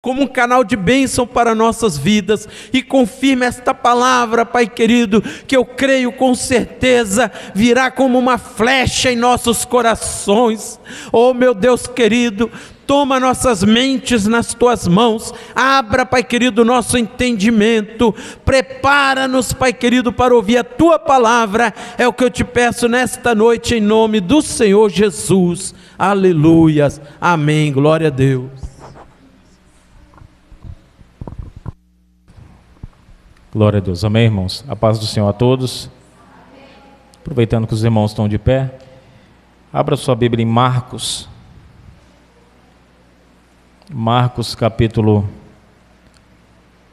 como um canal de bênção para nossas vidas, e confirma esta palavra, Pai querido, que eu creio com certeza virá como uma flecha em nossos corações. Oh meu Deus querido, toma nossas mentes nas tuas mãos, abra, Pai querido, nosso entendimento, prepara-nos, Pai querido, para ouvir a tua palavra. É o que eu te peço nesta noite, em nome do Senhor Jesus. Aleluias, amém, glória a Deus. Glória a Deus, amém, irmãos? A paz do Senhor a todos. Aproveitando que os irmãos estão de pé, abra sua Bíblia em Marcos. Marcos capítulo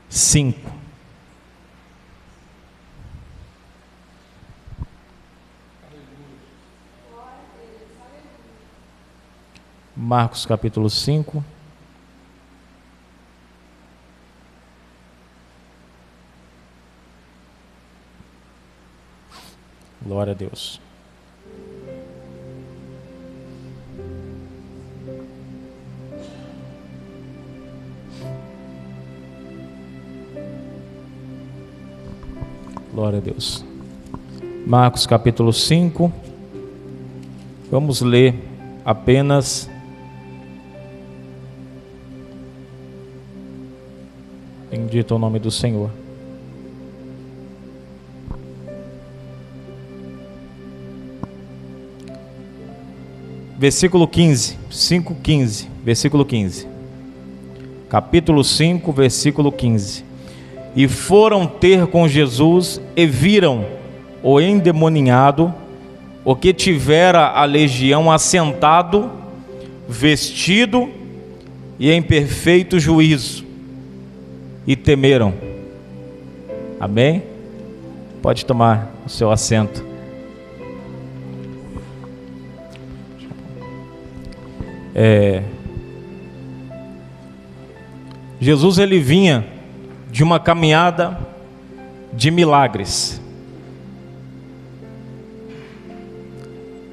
5. Marcos capítulo 5. Glória a Deus. Glória a Deus. Marcos capítulo 5. Vamos ler apenas bendito o nome do Senhor. Versículo 15, 5:15, versículo 15. Capítulo 5, versículo 15. E foram ter com Jesus e viram o endemoniado, o que tivera a legião, assentado, vestido e em perfeito juízo, e temeram. Amém? Pode tomar o seu assento. Jesus, ele vinha de uma caminhada de milagres.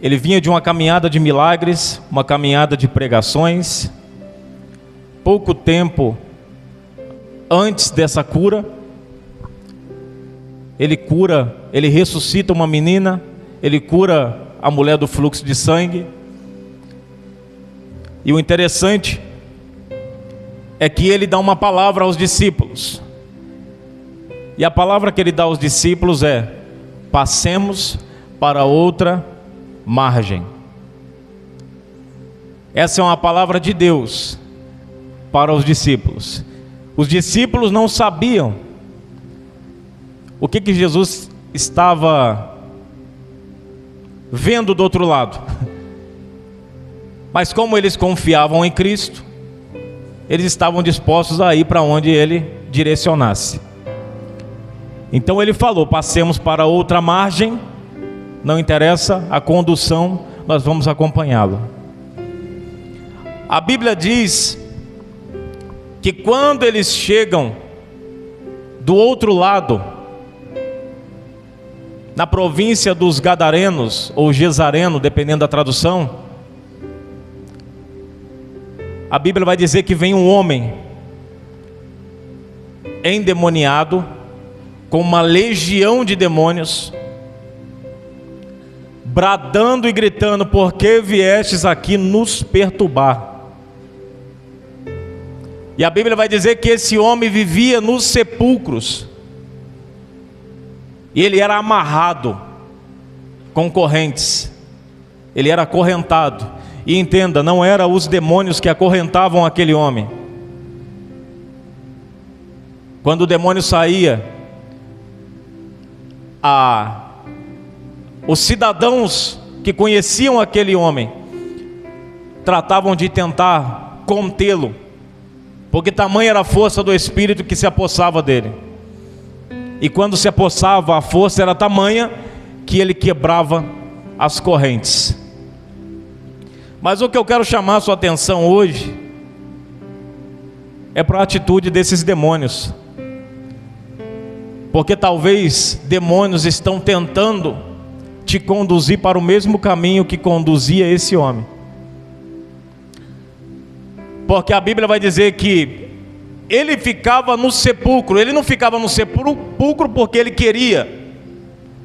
Ele vinha de uma caminhada de milagres, uma caminhada de pregações. Pouco tempo antes dessa cura, ele ressuscita uma menina, ele cura a mulher do fluxo de sangue. E o interessante é que ele dá uma palavra aos discípulos. E a palavra que ele dá aos discípulos é: passemos para outra margem. Essa é uma palavra de Deus para os discípulos. Os discípulos não sabiam o que Jesus estava vendo do outro lado. Mas como eles confiavam em Cristo, eles estavam dispostos a ir para onde Ele direcionasse. Então Ele falou: passemos para outra margem, não interessa a condução, nós vamos acompanhá-lo. A Bíblia diz que quando eles chegam do outro lado, na província dos Gadarenos, ou Gesareno, dependendo da tradução, a Bíblia vai dizer que vem um homem endemoniado, com uma legião de demônios, bradando e gritando: por que viestes aqui nos perturbar? E a Bíblia vai dizer que esse homem vivia nos sepulcros, e ele era amarrado com correntes, ele era acorrentado. E entenda, não eram os demônios que acorrentavam aquele homem. Quando o demônio saía, os cidadãos que conheciam aquele homem tratavam de tentar contê-lo, porque tamanha era a força do espírito que se apossava dele. E quando se apossava, a força era tamanha que ele quebrava as correntes. Mas o que eu quero chamar a sua atenção hoje é para a atitude desses demônios. Porque talvez demônios estão tentando te conduzir para o mesmo caminho que conduzia esse homem. Porque a Bíblia vai dizer que ele ficava no sepulcro. Ele não ficava no sepulcro porque ele queria.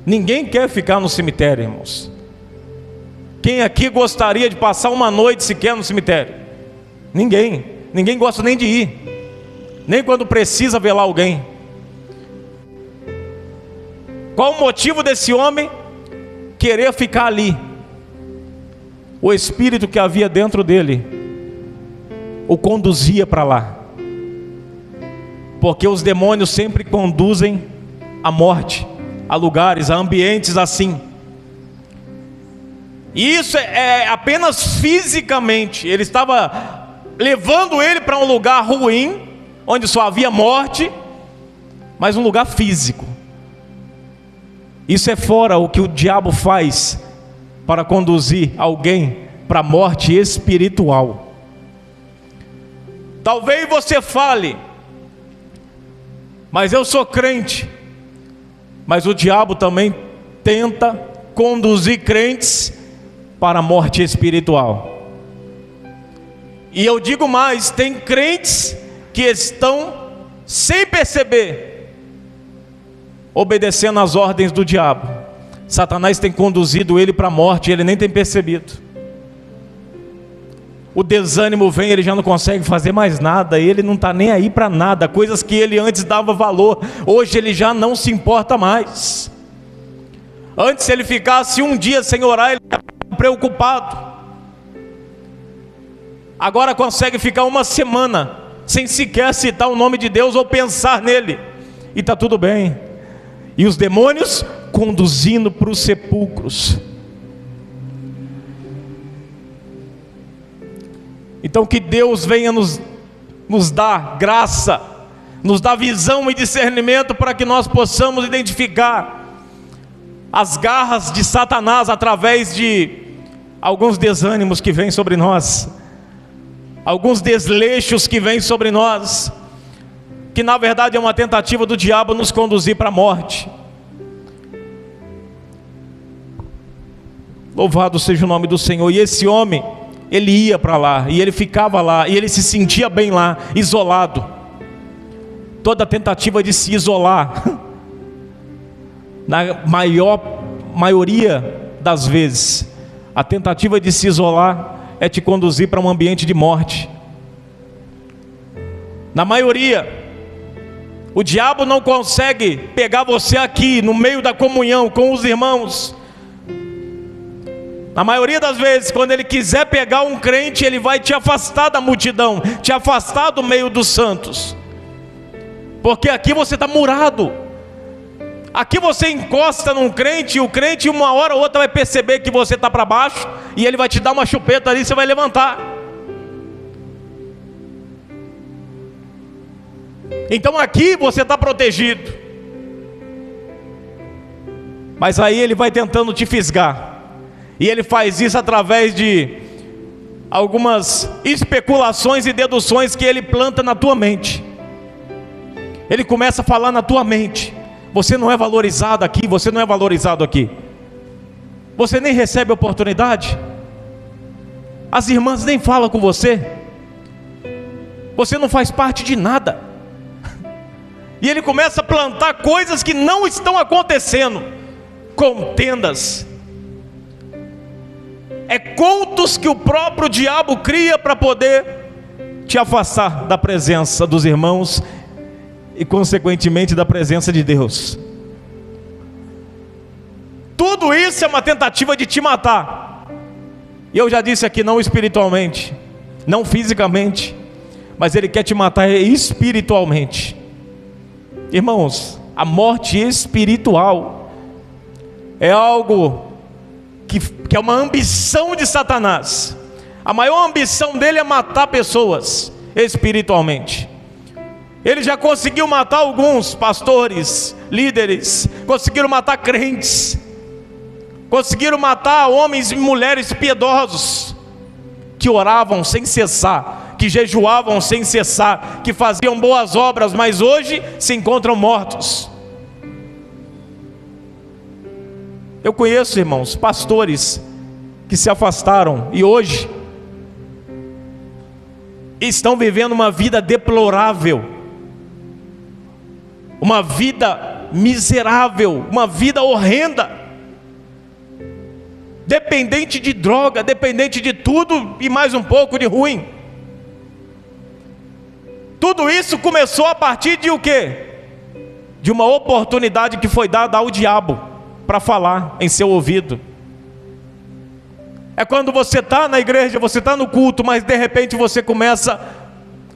Ninguém quer ficar no cemitério, irmãos. Quem aqui gostaria de passar uma noite sequer no cemitério? Ninguém. Ninguém gosta nem de ir, nem quando precisa velar alguém. Qual o motivo desse homem querer ficar ali? O espírito que havia dentro dele o conduzia para lá, porque os demônios sempre conduzem à morte, a lugares, a ambientes assim. E isso é apenas fisicamente. Ele estava levando ele para um lugar ruim, onde só havia morte, mas um lugar físico. Isso é fora o que o diabo faz para conduzir alguém para a morte espiritual. Talvez você fale: mas eu sou crente. Mas o diabo também tenta conduzir crentes para a morte espiritual. E eu digo mais: tem crentes que estão, sem perceber, obedecendo às ordens do diabo. Satanás tem conduzido ele para a morte e ele nem tem percebido. O desânimo vem, ele já não consegue fazer mais nada, ele não está nem aí para nada. Coisas que ele antes dava valor, hoje ele já não se importa mais. Antes, se ele ficasse um dia sem orar, ele estava preocupado. Agora consegue ficar uma semana sem sequer citar o nome de Deus ou pensar nele, e está tudo bem. E os demônios conduzindo para os sepulcros. Então que Deus venha nos dar graça, nos dar visão e discernimento para que nós possamos identificar as garras de Satanás através de alguns desânimos que vêm sobre nós, alguns desleixos que vêm sobre nós, que na verdade é uma tentativa do diabo nos conduzir para a morte. Louvado seja o nome do Senhor. E esse homem, ele ia para lá, e ele ficava lá, e ele se sentia bem lá, isolado. Toda tentativa de se isolar, na maioria das vezes, a tentativa de se isolar é te conduzir para um ambiente de morte. Na maioria, o diabo não consegue pegar você aqui, no meio da comunhão com os irmãos. Na maioria das vezes, quando ele quiser pegar um crente, ele vai te afastar da multidão, te afastar do meio dos santos, porque aqui você está murado. Aqui você encosta num crente, e o crente uma hora ou outra vai perceber que você está para baixo, e ele vai te dar uma chupeta ali, você vai levantar. Então aqui você está protegido, mas aí ele vai tentando te fisgar. E ele faz isso através de algumas especulações e deduções que ele planta na tua mente. Ele começa a falar na tua mente: você não é valorizado aqui, você não é valorizado aqui, você nem recebe oportunidade, as irmãs nem falam com você, você não faz parte de nada. E ele começa a plantar coisas que não estão acontecendo, contendas, contos que o próprio diabo cria para poder te afastar da presença dos irmãos e consequentemente da presença de Deus. Tudo isso é uma tentativa de te matar. E eu já disse aqui, não espiritualmente, não fisicamente, mas ele quer te matar espiritualmente. Irmãos, a morte espiritual é algo que é uma ambição de Satanás. A maior ambição dele é matar pessoas espiritualmente. Ele já conseguiu matar alguns pastores, líderes, conseguiram matar crentes, conseguiram matar homens e mulheres piedosos, que oravam sem cessar, que jejuavam sem cessar, que faziam boas obras, mas hoje se encontram mortos. Eu conheço, irmãos, pastores que se afastaram e hoje estão vivendo uma vida deplorável, uma vida miserável, uma vida horrenda, dependente de droga, dependente de tudo e mais um pouco de ruim. Tudo isso começou a partir de o quê? De uma oportunidade que foi dada ao diabo para falar em seu ouvido. É quando você está na igreja, você está no culto, mas de repente você começa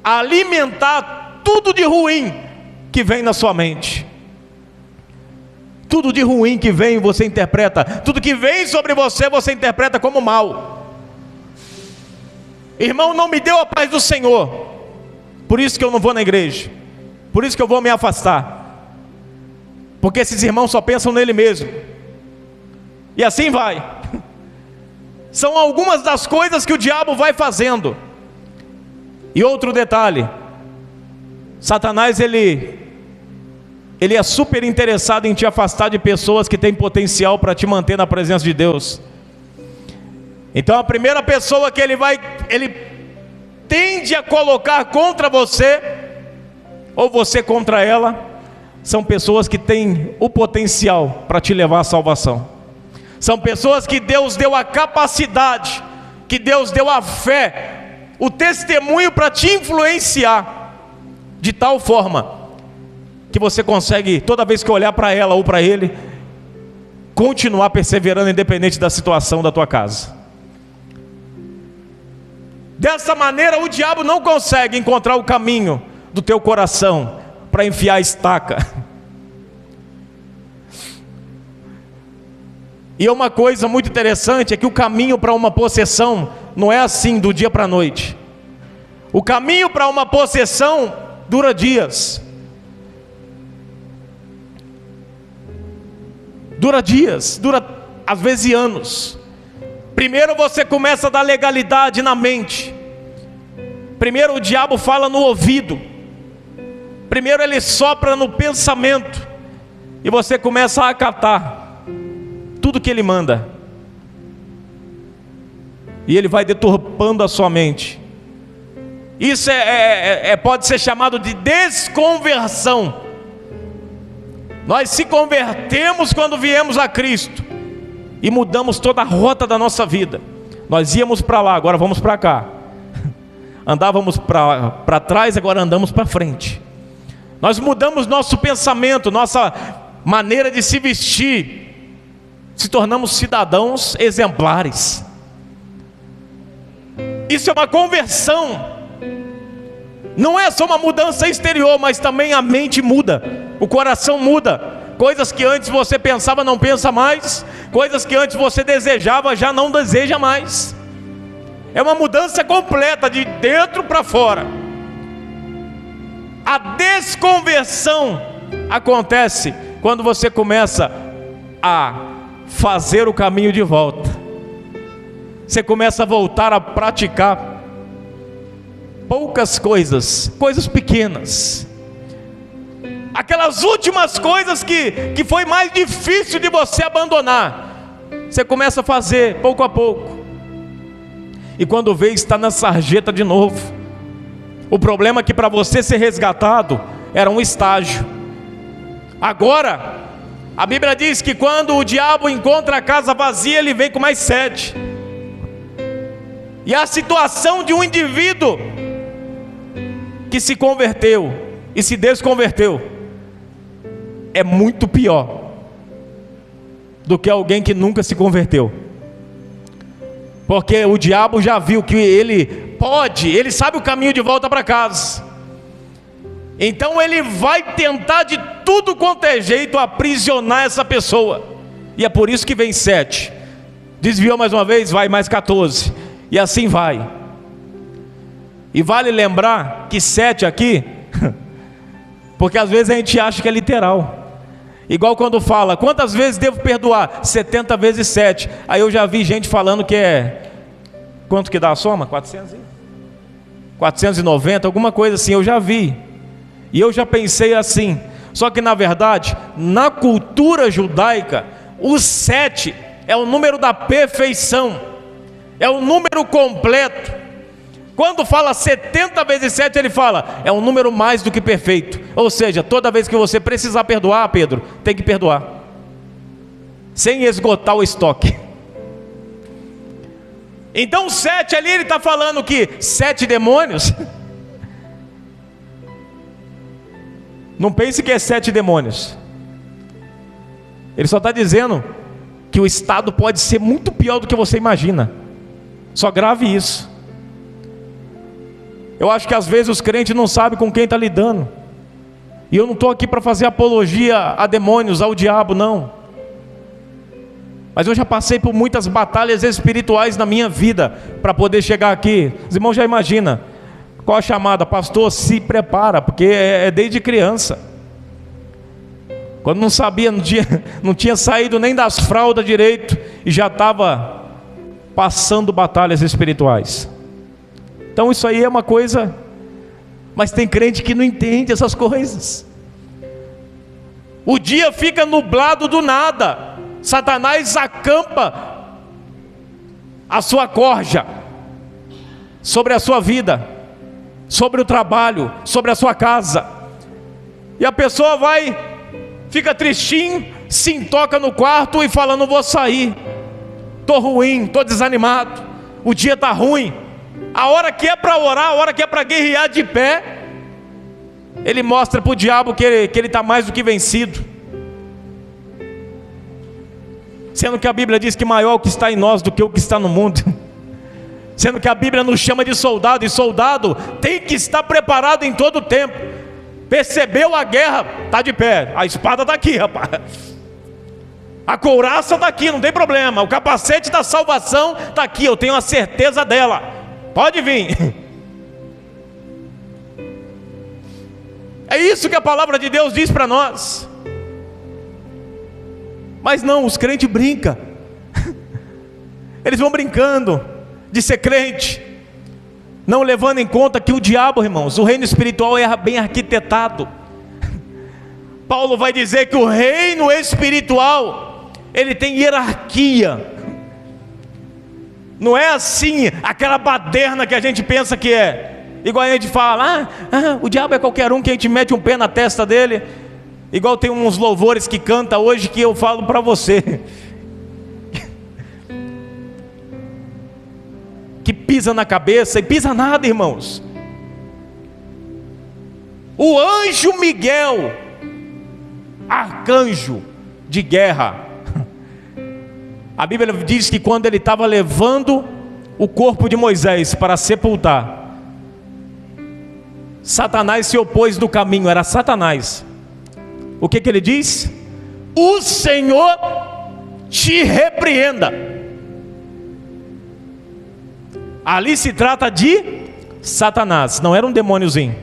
a alimentar tudo de ruim que vem na sua mente. Tudo de ruim que vem você interpreta, tudo que vem sobre você, você interpreta como mal. Irmão, não me deu a paz do Senhor, por isso que eu não vou na igreja, por isso que eu vou me afastar, porque esses irmãos só pensam nele mesmo, e assim vai. São algumas das coisas que o diabo vai fazendo. E outro detalhe, Satanás ele é super interessado em te afastar de pessoas que têm potencial para te manter na presença de Deus. Então a primeira pessoa que ele tende a colocar contra você, ou você contra ela, são pessoas que têm o potencial para te levar à salvação. São pessoas que Deus deu a capacidade, que Deus deu a fé, o testemunho para te influenciar, de tal forma que você consegue, toda vez que olhar para ela ou para ele, continuar perseverando independente da situação da tua casa. Dessa maneira o diabo não consegue encontrar o caminho do teu coração para enfiar a estaca. E uma coisa muito interessante é que o caminho para uma possessão não é assim do dia para a noite. O caminho para uma possessão dura dias. Dura dias, dura às vezes anos. Primeiro você começa a dar legalidade na mente. Primeiro o diabo fala no ouvido. Primeiro ele sopra no pensamento. E você começa a acatar tudo que ele manda. E ele vai deturpando a sua mente. Isso pode ser chamado de desconversão. Nós se convertemos quando viemos a Cristo e mudamos toda a rota da nossa vida. Nós íamos para lá, agora vamos para cá. Andávamos para trás, agora andamos para frente. Nós mudamos nosso pensamento, nossa maneira de se vestir. Se tornamos cidadãos exemplares. Isso é uma conversão. Não é só uma mudança exterior, mas também a mente muda, o coração muda. Coisas que antes você pensava não pensa mais, coisas que antes você desejava já não deseja mais. É uma mudança completa de dentro para fora. A desconversão acontece quando você começa a fazer o caminho de volta. Você começa a voltar a praticar poucas coisas pequenas, aquelas últimas coisas que foi mais difícil de você abandonar. Você começa a fazer pouco a pouco, e quando vê, está na sarjeta de novo. O problema é que para você ser resgatado era um estágio. Agora a Bíblia diz que quando o diabo encontra a casa vazia, ele vem com mais sede. E a situação de um indivíduo que se converteu e se desconverteu é muito pior do que alguém que nunca se converteu. Porque o diabo já viu que ele sabe o caminho de volta para casa. Então ele vai tentar de tudo quanto é jeito aprisionar essa pessoa. E é por isso que vem 7. Desviou mais uma vez, vai mais 14. E assim vai. E vale lembrar que 7 aqui, porque às vezes a gente acha que é literal. Igual quando fala, quantas vezes devo perdoar? 70 vezes 7. Aí eu já vi gente falando que é... Quanto que dá a soma? 490, alguma coisa assim, eu já vi. E eu já pensei assim. Só que na verdade, na cultura judaica, o 7 é o número da perfeição. É o número completo. Quando fala 70 vezes 7, ele fala, é um número mais do que perfeito. Ou seja, toda vez que você precisar perdoar, Pedro, tem que perdoar, sem esgotar o estoque. Então 7 ali, ele está falando que 7 demônios, não pense que é 7 demônios. Ele só está dizendo que o estado pode ser muito pior do que você imagina. Só grave isso. Eu acho que às vezes os crentes não sabem com quem está lidando. E eu não estou aqui para fazer apologia a demônios, ao diabo, não. Mas eu já passei por muitas batalhas espirituais na minha vida para poder chegar aqui. Os irmãos já imaginam qual a chamada? Pastor, se prepara, porque é desde criança. Quando não sabia, não tinha saído nem das fraldas direito e já estava passando batalhas espirituais. Então isso aí é uma coisa, mas tem crente que não entende essas coisas. O dia fica nublado do nada. Satanás acampa a sua corja sobre a sua vida, sobre o trabalho, sobre a sua casa. E a pessoa fica tristinho, se intoca no quarto e fala, não vou sair, estou ruim, estou desanimado, o dia está ruim. A hora que é para orar, a hora que é para guerrear de pé, ele mostra para o diabo que ele está mais do que vencido. Sendo que a Bíblia diz que maior é o que está em nós do que o que está no mundo. Sendo que a Bíblia nos chama de soldado, e soldado tem que estar preparado em todo o tempo. Percebeu a guerra, está de pé, a espada está aqui, rapaz, a couraça está aqui, não tem problema, o capacete da salvação está aqui, eu tenho a certeza dela, pode vir. É isso que a palavra de Deus diz para nós. Mas não, os crentes brincam. Eles vão brincando de ser crente, não levando em conta que o diabo, irmãos, o reino espiritual é bem arquitetado. Paulo vai dizer que o reino espiritual, ele tem hierarquia. Não é assim, aquela baderna que a gente pensa que é. Igual a gente fala, o diabo é qualquer um que a gente mete um pé na testa dele. Igual tem uns louvores que canta hoje que eu falo para você, que pisa na cabeça, e pisa nada, irmãos. O anjo Miguel, arcanjo de guerra, a Bíblia diz que quando ele estava levando o corpo de Moisés para sepultar, Satanás se opôs do caminho, era Satanás. O que ele diz? O Senhor te repreenda. Ali se trata de Satanás, não era um demôniozinho,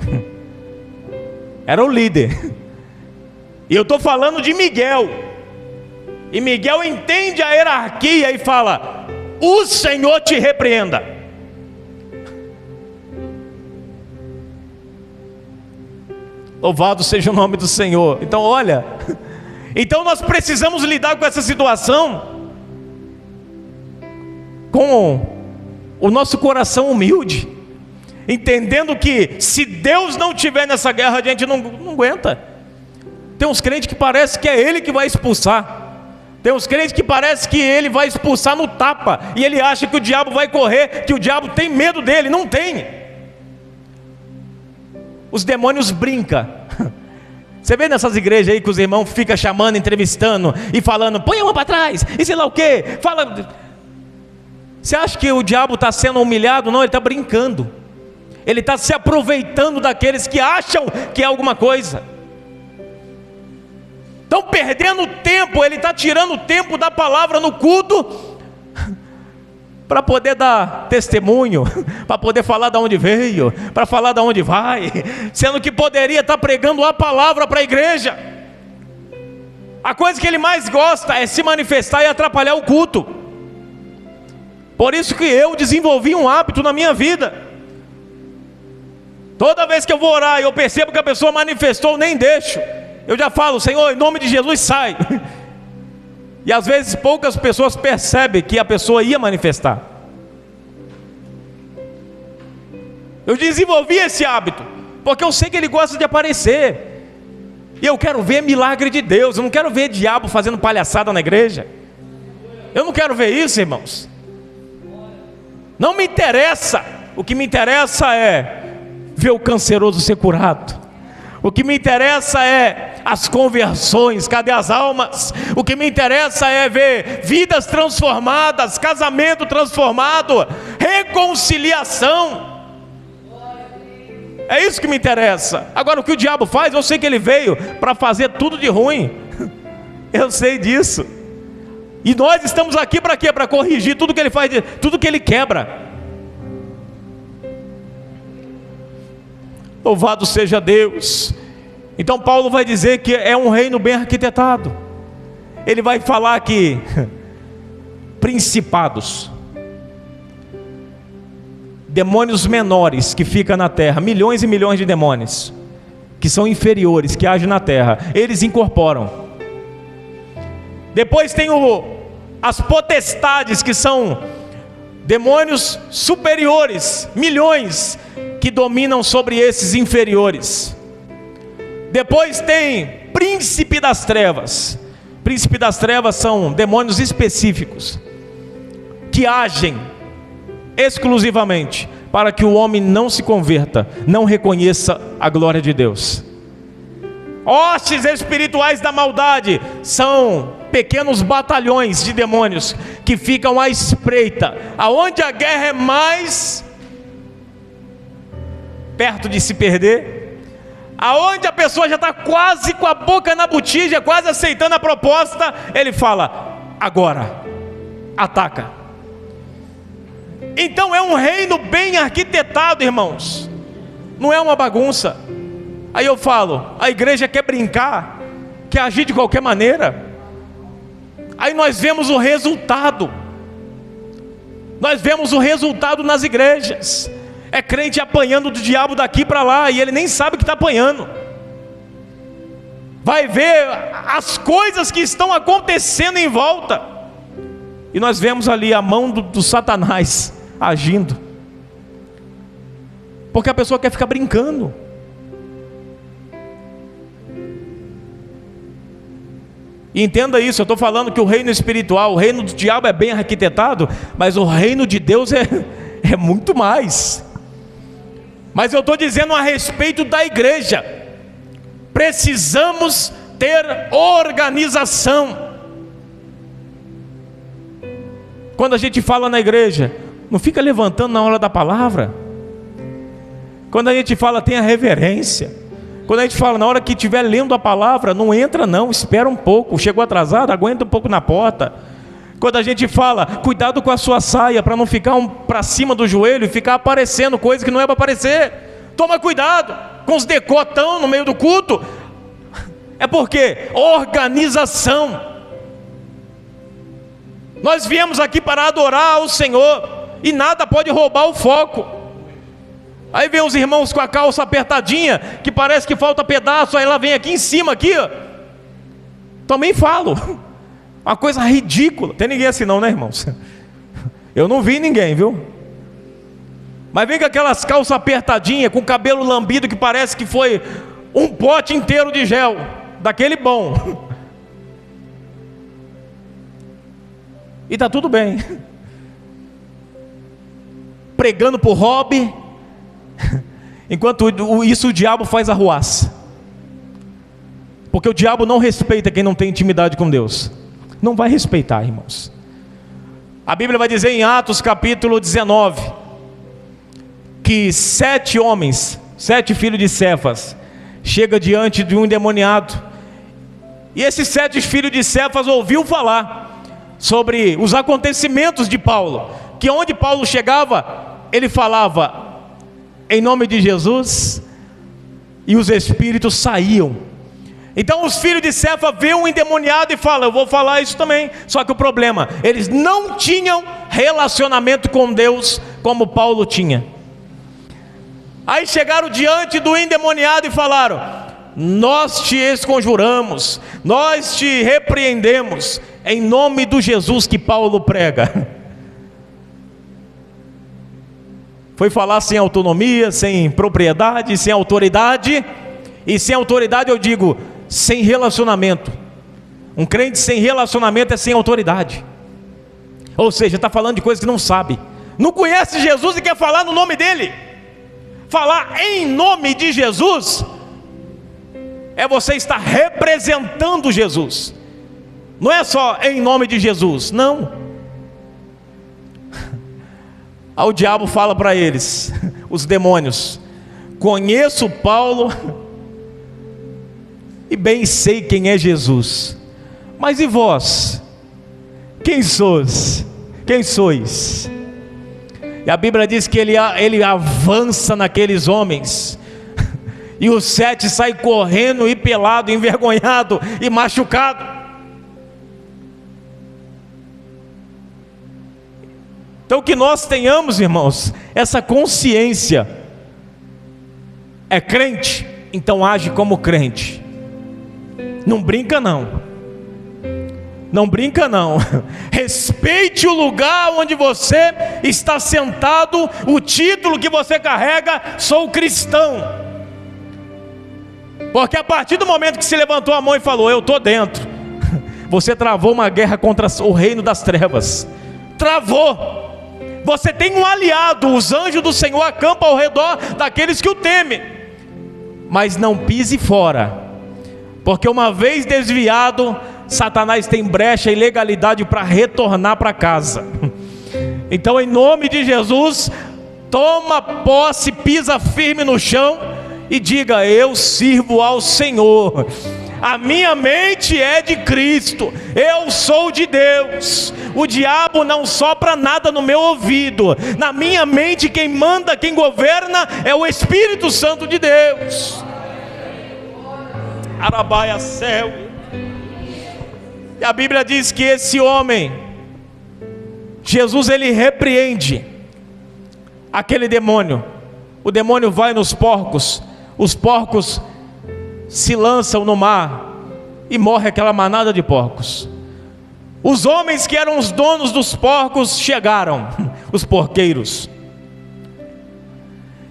era o líder. E eu estou falando de Miguel. E Miguel entende a hierarquia e fala, o Senhor te repreenda. Louvado seja o nome do Senhor. Então olha, então nós precisamos lidar com essa situação com o nosso coração humilde, entendendo que se Deus não estiver nessa guerra, a gente não aguenta. Tem uns crentes que parece que é Ele que vai expulsar. Tem uns crentes que parece que Ele vai expulsar no tapa, e ele acha que o diabo vai correr, que o diabo tem medo dele. Não tem. Os demônios brincam. Você vê nessas igrejas aí que os irmãos ficam chamando, entrevistando e falando, põe uma para trás, e sei lá o que, fala. Você acha que o diabo está sendo humilhado? Não, ele está brincando. Ele está se aproveitando daqueles que acham que é alguma coisa. Estão perdendo tempo, ele está tirando o tempo da palavra no culto para poder dar testemunho, para poder falar de onde veio, para falar de onde vai, sendo que poderia estar pregando a palavra para a igreja. A coisa que ele mais gosta é se manifestar e atrapalhar o culto. Por isso que eu desenvolvi um hábito na minha vida. Toda vez que eu vou orar e eu percebo que a pessoa manifestou, eu nem deixo. Eu já falo, Senhor, em nome de Jesus, sai. E às vezes poucas pessoas percebem que a pessoa ia manifestar. Eu desenvolvi esse hábito, porque eu sei que ele gosta de aparecer. E eu quero ver milagre de Deus. Eu não quero ver diabo fazendo palhaçada na igreja. Eu não quero ver isso, irmãos. Não me interessa. O que me interessa é ver o canceroso ser curado. O que me interessa é as conversões. Cadê as almas? O que me interessa é ver vidas transformadas, casamento transformado, reconciliação. É isso que me interessa. Agora, o que o diabo faz, eu sei que ele veio para fazer tudo de ruim. Eu sei disso. E nós estamos aqui para quê? Para corrigir tudo que ele faz, tudo que ele quebra. Louvado seja Deus. Então Paulo vai dizer que é um reino bem arquitetado. Ele vai falar que principados, demônios menores que ficam na terra, milhões e milhões de demônios que são inferiores, que agem na terra, eles incorporam. Depois tem as potestades, que são demônios superiores, milhões, que dominam sobre esses inferiores. Depois tem príncipe das trevas. Príncipe das trevas são demônios específicos, que agem exclusivamente para que o homem não se converta, não reconheça a glória de Deus. Hostes espirituais da maldade são pequenos batalhões de demônios que ficam à espreita, aonde a guerra é mais perto de se perder, aonde a pessoa já está quase com a boca na botija, quase aceitando a proposta, ele fala: agora, ataca. Então é um reino bem arquitetado, irmãos, não é uma bagunça. Aí eu falo, a igreja quer brincar, quer agir de qualquer maneira. Aí nós vemos o resultado. Nós vemos o resultado nas igrejas. É crente apanhando do diabo daqui para lá, e ele nem sabe que está apanhando. Vai ver as coisas que estão acontecendo em volta, e nós vemos ali a mão do Satanás agindo, porque a pessoa quer ficar brincando. E entenda isso, eu estou falando que o reino espiritual, o reino do diabo é bem arquitetado, mas o reino de Deus é muito mais. Mas eu estou dizendo a respeito da igreja. Precisamos ter organização. Quando a gente fala na igreja, não fica levantando na hora da palavra. Quando a gente fala, tenha reverência. Quando a gente fala, na hora que estiver lendo a palavra, não entra não, espera um pouco, chegou atrasado, aguenta um pouco na porta. Quando a gente fala, cuidado com a sua saia, para não ficar para cima do joelho e ficar aparecendo coisa que não é para aparecer. Toma cuidado com os decotão no meio do culto. É porque organização. Nós viemos aqui para adorar ao Senhor, e nada pode roubar o foco. Aí vem os irmãos com a calça apertadinha, que parece que falta pedaço, aí ela vem aqui em cima, aqui, ó. Também falo, uma coisa ridícula. Tem ninguém assim não, né, irmãos? Eu não vi ninguém, viu? Mas vem com aquelas calças apertadinhas, com cabelo lambido, que parece que foi um pote inteiro de gel, daquele bom. E tá tudo bem. Pregando por hobby. Enquanto isso, o diabo faz arruaça. Porque o diabo não respeita quem não tem intimidade com Deus. Não vai respeitar, irmãos. A Bíblia vai dizer em Atos capítulo 19 que 7 homens, 7 filhos de Cefas, chega diante de um endemoniado. E esses 7 filhos de Cefas ouviu falar sobre os acontecimentos de Paulo, que onde Paulo chegava, ele falava em nome de Jesus, e os espíritos saíam. Então os filhos de Cefa vêem um endemoniado e falam: eu vou falar isso também. Só que o problema, eles não tinham relacionamento com Deus como Paulo tinha. Aí chegaram diante do endemoniado e falaram: nós te esconjuramos, nós te repreendemos em nome do Jesus que Paulo prega. Foi falar sem autonomia, sem propriedade, sem autoridade. E sem autoridade eu digo, sem relacionamento. Um crente sem relacionamento é sem autoridade. Ou seja, está falando de coisas que não sabe. Não conhece Jesus e quer falar no nome dele. Falar em nome de Jesus é você estar representando Jesus. Não é só em nome de Jesus, não. Aí o diabo fala para eles, os demônios: conheço Paulo e bem sei quem é Jesus, mas e vós? Quem sois? Quem sois? E a Bíblia diz que ele avança naqueles homens, e os 7 saem correndo e pelado, envergonhado e machucado. Então que nós tenhamos, irmãos, essa consciência. É crente? Então age como crente. Não brinca não. Não brinca não. Respeite o lugar onde você está sentado, o título que você carrega: sou cristão. Porque a partir do momento que se levantou a mão e falou: eu estou dentro, você travou uma guerra contra o reino das trevas. Travou. Você tem um aliado, os anjos do Senhor acampam ao redor daqueles que o temem. Mas não pise fora, porque uma vez desviado, Satanás tem brecha e legalidade para retornar para casa. Então, em nome de Jesus, toma posse, pisa firme no chão e diga: eu sirvo ao Senhor. A minha mente é de Cristo, eu sou de Deus. O diabo não sopra nada no meu ouvido. Na minha mente quem manda, quem governa é o Espírito Santo de Deus. Arabaia céu. E a Bíblia diz que esse homem, Jesus, ele repreende aquele demônio. O demônio vai nos porcos, os porcos se lançam no mar e morre aquela manada de porcos. Os homens que eram os donos dos porcos chegaram, os porqueiros.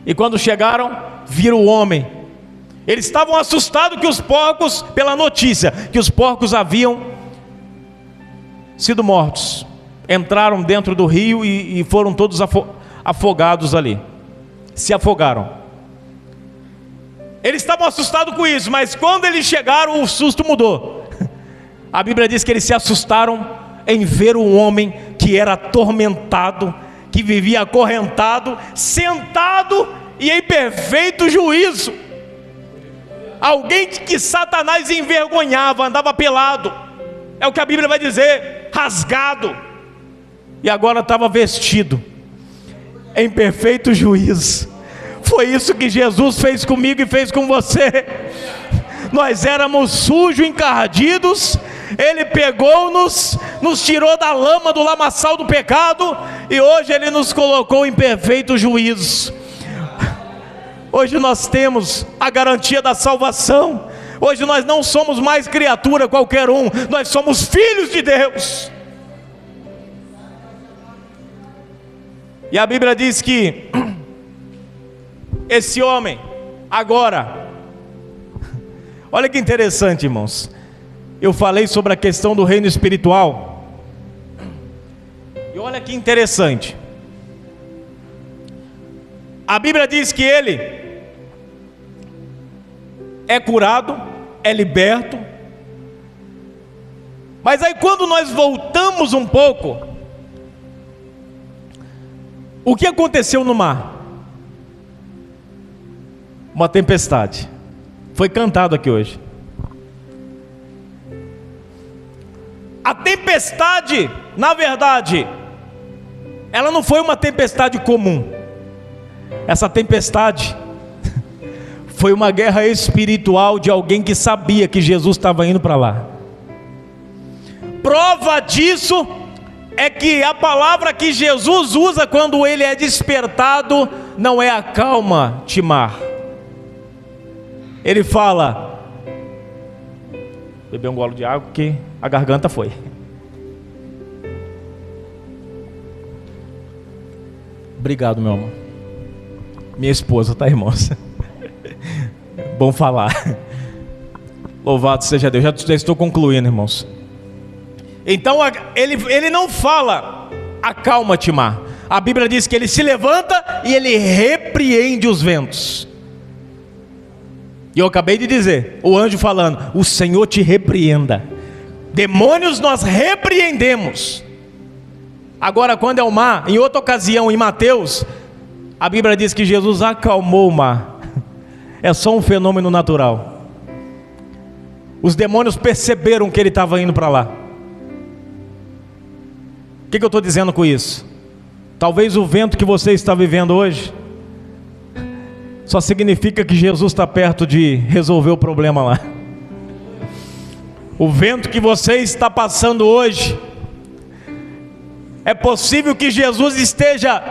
E quando chegaram, viram o homem. Eles estavam assustados que os porcos, pela notícia, que os porcos haviam sido mortos. Entraram dentro do rio e foram todos afogados ali. Se afogaram. Eles estavam assustados com isso, mas quando eles chegaram, o susto mudou. A Bíblia diz que eles se assustaram em ver um homem que era atormentado, que vivia acorrentado, sentado e em perfeito juízo. Alguém que Satanás envergonhava, andava pelado, é o que a Bíblia vai dizer, rasgado, e agora estava vestido em perfeito juízo. Foi isso que Jesus fez comigo e fez com você. Nós éramos sujos, encardidos. Ele pegou-nos, nos tirou da lama, do lamaçal do pecado, e hoje Ele nos colocou em perfeito juízo. Hoje nós temos a garantia da salvação. Hoje nós não somos mais criatura qualquer um, nós somos filhos de Deus. E a Bíblia diz que esse homem, agora, olha que interessante, irmãos. Eu falei sobre a questão do reino espiritual, e olha que interessante. A Bíblia diz que ele é curado, é liberto. Mas aí quando nós voltamos um pouco, o que aconteceu no mar? Uma tempestade. Foi cantado aqui hoje. A tempestade, na verdade, ela não foi uma tempestade comum. Essa tempestade foi uma guerra espiritual de alguém que sabia que Jesus estava indo para lá. Prova disso é que a palavra que Jesus usa quando ele é despertado não é acalma-te mar. Ele fala, beber um golo de água que a garganta foi. Obrigado, meu amor. Minha esposa, tá, irmãos? Bom falar. Louvado seja Deus. Já estou concluindo, irmãos. Então ele não fala: acalma-te, mar. A Bíblia diz que ele se levanta e ele repreende os ventos. E eu acabei de dizer, o anjo falando: o Senhor te repreenda. Demônios nós repreendemos. Agora, quando é o mar, em outra ocasião, em Mateus, a Bíblia diz que Jesus acalmou o mar. É só um fenômeno natural. Os demônios perceberam que ele estava indo para lá. O que eu estou dizendo com isso? Talvez o vento que você está vivendo hoje só significa que Jesus está perto de resolver o problema lá. O vento que você está passando hoje, é possível que Jesus esteja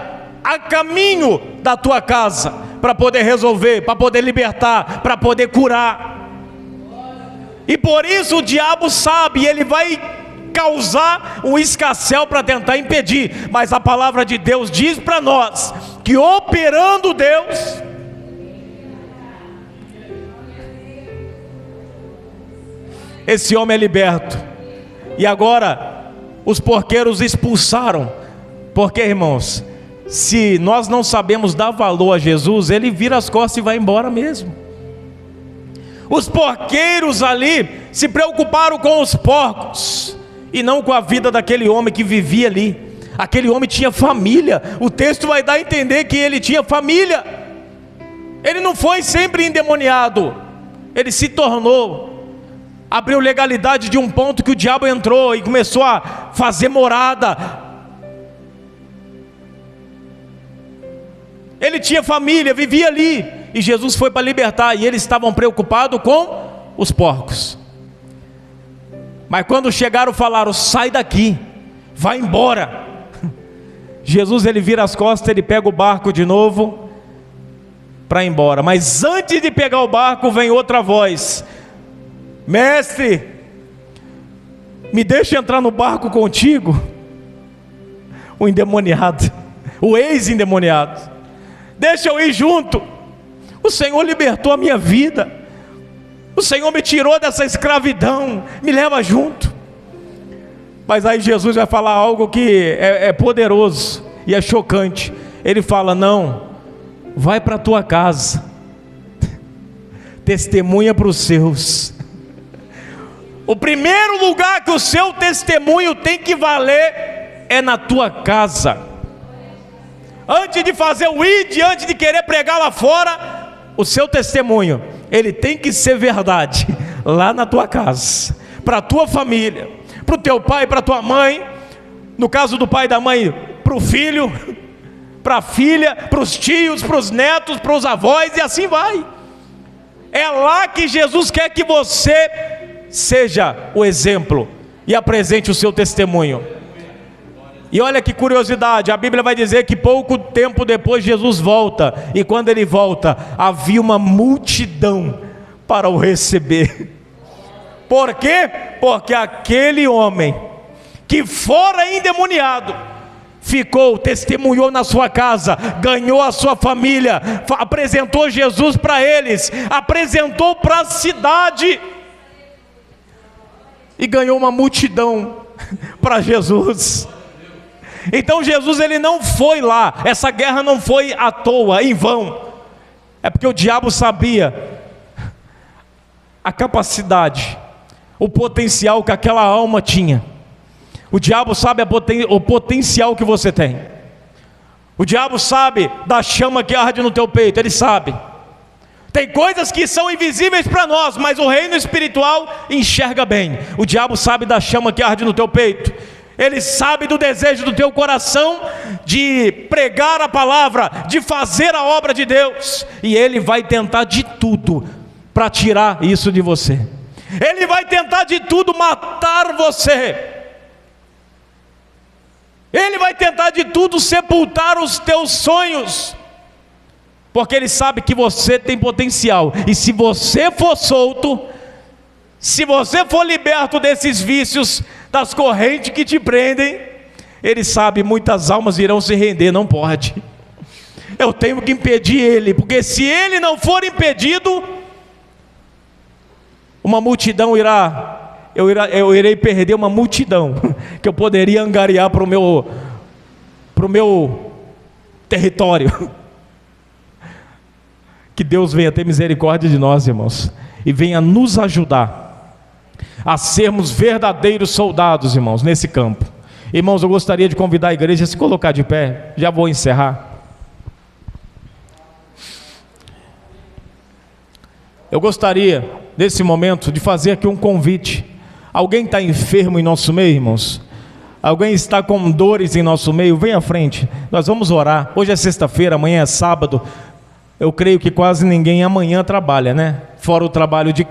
a caminho da tua casa, para poder resolver, para poder libertar, para poder curar. E por isso o diabo sabe, ele vai causar um escarcéu para tentar impedir. Mas a palavra de Deus diz para nós, que operando Deus, esse homem é liberto. E agora os porqueiros expulsaram. Porque, irmãos, se nós não sabemos dar valor a Jesus, ele vira as costas e vai embora mesmo. Os porqueiros ali se preocuparam com os porcos e não com a vida daquele homem que vivia ali. Aquele homem tinha família. O texto vai dar a entender que ele tinha família. Ele não foi sempre endemoniado. Ele se tornou, abriu legalidade de um ponto que o diabo entrou e começou a fazer morada. Ele tinha família, vivia ali, e Jesus foi para libertar, e eles estavam preocupados com os porcos. Mas quando chegaram, falaram: sai daqui, vai embora. Jesus, ele vira as costas, ele pega o barco de novo para ir embora. Mas antes de pegar o barco, vem outra voz: mestre, me deixa entrar no barco contigo. O endemoniado, o ex-endemoniado: deixa eu ir junto. O Senhor libertou a minha vida. O Senhor me tirou dessa escravidão. Me leva junto. Mas aí Jesus vai falar algo que é poderoso e é chocante. Ele fala: não, vai para a tua casa, testemunha para os seus. O primeiro lugar que o seu testemunho tem que valer é na tua casa. Antes de fazer o ID, antes de querer pregar lá fora, o seu testemunho, ele tem que ser verdade lá na tua casa, para a tua família, para o teu pai, para a tua mãe, no caso do pai e da mãe, para o filho, para a filha, para os tios, para os netos, para os avós, e assim vai. É lá que Jesus quer que você seja o exemplo e apresente o seu testemunho. E olha que curiosidade, a Bíblia vai dizer que pouco tempo depois Jesus volta, e quando ele volta, havia uma multidão para o receber. Por quê? Porque aquele homem que fora endemoniado, ficou, testemunhou na sua casa, ganhou a sua família, apresentou Jesus para eles, apresentou para a cidade, e ganhou uma multidão para Jesus. Então Jesus, ele não foi lá, essa guerra não foi à toa, em vão. É porque o diabo sabia a capacidade, o potencial que aquela alma tinha. O diabo sabe o potencial que você tem. O diabo sabe da chama que arde no teu peito, ele sabe. Tem coisas que são invisíveis para nós, mas o reino espiritual enxerga bem. O diabo sabe da chama que arde no teu peito. Ele sabe do desejo do teu coração de pregar a palavra, de fazer a obra de Deus. E ele vai tentar de tudo para tirar isso de você. Ele vai tentar de tudo matar você. Ele vai tentar de tudo sepultar os teus sonhos. Porque ele sabe que você tem potencial. E se você for solto, se você for liberto desses vícios, das correntes que te prendem, ele sabe, muitas almas irão se render. Não pode. eu tenho que impedir ele, porque se ele não for impedido, uma multidão eu irei perder uma multidão que eu poderia angariar para o meu território. Que Deus venha ter misericórdia de nós, irmãos, e venha nos ajudar a sermos verdadeiros soldados, irmãos, nesse campo. Irmãos, eu gostaria de convidar a igreja a se colocar de pé, já vou encerrar. Eu gostaria, nesse momento, de fazer aqui um convite. Alguém está enfermo em nosso meio, irmãos? Alguém está com dores em nosso meio? Vem à frente, nós vamos orar. Hoje é sexta-feira, amanhã é sábado. Eu creio que quase ninguém amanhã trabalha, né? Fora o trabalho de